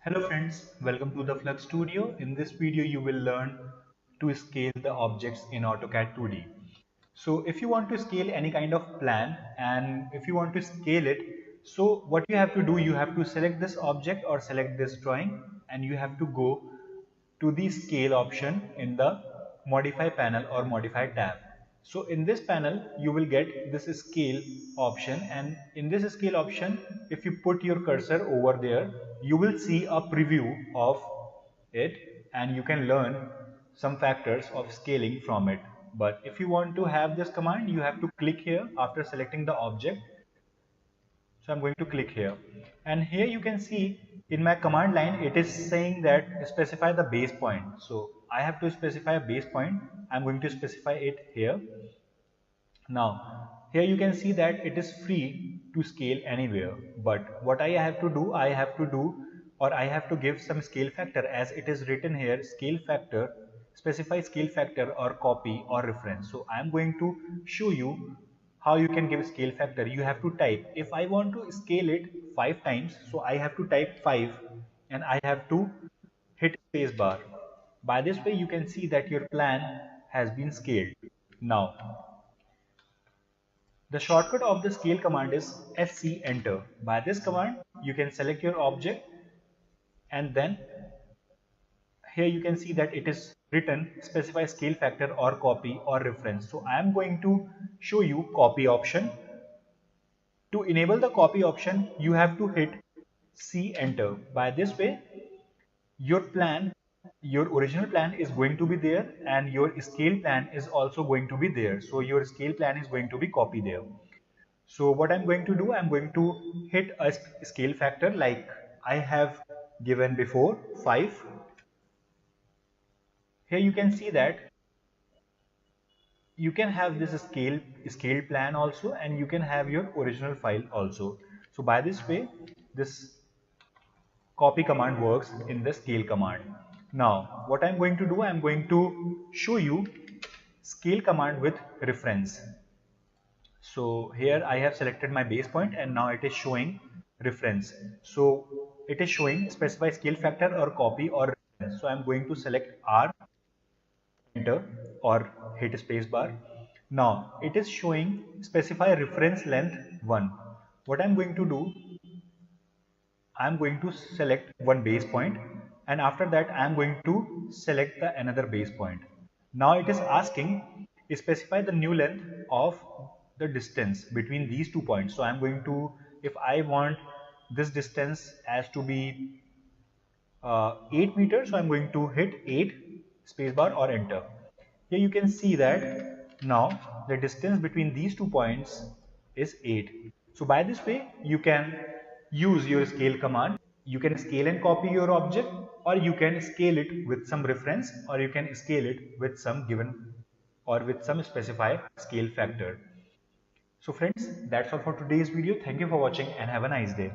Hello friends, welcome to the Flux Studio. In this video you will learn to scale the objects in AutoCAD 2D. So if you want to scale any kind of plan and if you want to scale it, so what you have to do, you have to select this object or select this drawing and you have to go to the scale option in the modify panel or modify tab. So in this panel you will get this scale option, and in this scale option if you put your cursor over there you will see a preview of it and you can learn some factors of scaling from it. But if you want to have this command you have to click here after selecting the object. So I'm going to click here, and here you can see in my command line it is saying that specify the base point. So I have to specify a base point. I'm going to specify it here. Now here you can see that it is free to scale anywhere, but what I have to do, I have to give some scale factor, as it is written here scale factor, specify scale factor or copy or reference. So I am going to show you how you can give scale factor. You have to type, if I want to scale it 5 times, so I have to type 5 and I have to hit space bar. By this way you can see that your plan has been scaled. Now the shortcut of the scale command is SC enter. By this command, you can select your object, and then here you can see that it is written specify scale factor or copy or reference. So I am going to show you copy option. To enable the copy option, you have to hit C enter. By this way, your plan, your original plan is going to be there and your scale plan is also going to be there. So your scale plan is going to be copied there. So what I'm going to do, I'm going to hit a scale factor like I have given before 5. Here you can see that you can have this scale plan also, and you can have your original file also. So by this way this copy command works in the scale command. Now what I'm going to do, I'm going to show you scale command with reference. So here I have selected my base point and now it is showing reference. So it is showing specify scale factor or copy or reference. So I'm going to select R, enter or hit space bar. Now it is showing specify reference length 1. What I'm going to do, I'm going to select one base point, and after that I'm going to select the another base point. Now it is asking specify the new length of the distance between these 2 points. So I'm going to, if I want this distance as to be 8 meters, so I'm going to hit 8 spacebar or enter. Here you can see that now the distance between these 2 points is 8. So by this way you can use your scale command. You can scale and copy your object, or you can scale it with some reference, or you can scale it with some given or with some specified scale factor. So friends, that's all for today's video. Thank you for watching and have a nice day.